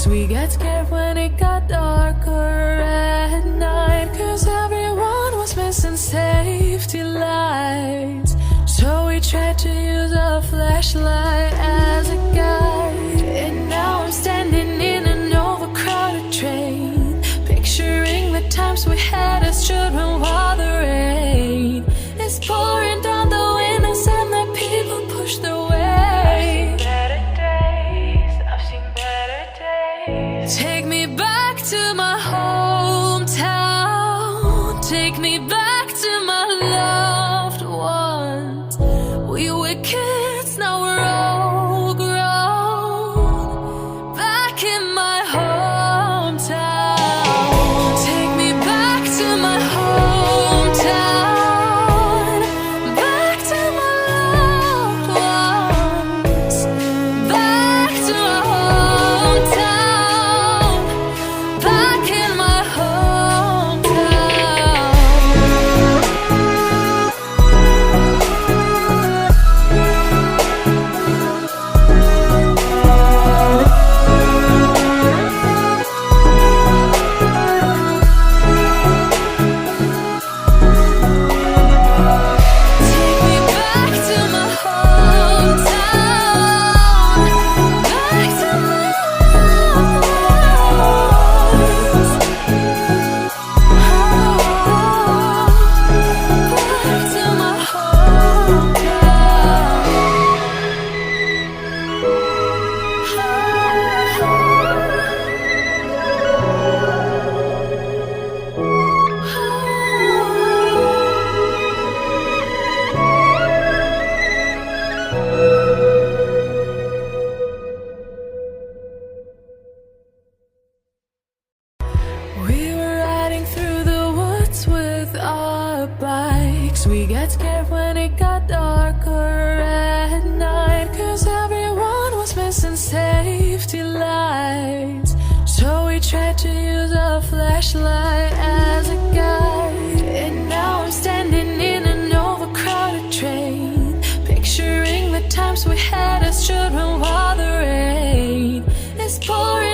bikes. We get scared when it got darker at night, 'cause everyone was missing safety lights. So we tried to use a flashlight as a guide. And now I'm standing in an overcrowded train, picturing the times we had as children while the rain is pouring down the windows and the people push their way. I've seen better days. Take me back to my hometown. Take me back to my loved ones. We were kids, now we're all grown. Back in my hometown. Take me back to my hometown. Back to my loved ones. Back to my hometown. Back in my Take me back to my hometown. Back to my loved ones. Back to my We were riding through the woods with our bikes. We get scared when it got darker at night, 'cause everyone was missing safety lights. So we tried to use a flashlight as a guide. And now I'm standing in an overcrowded train, picturing the times we had as children while the rain is pouring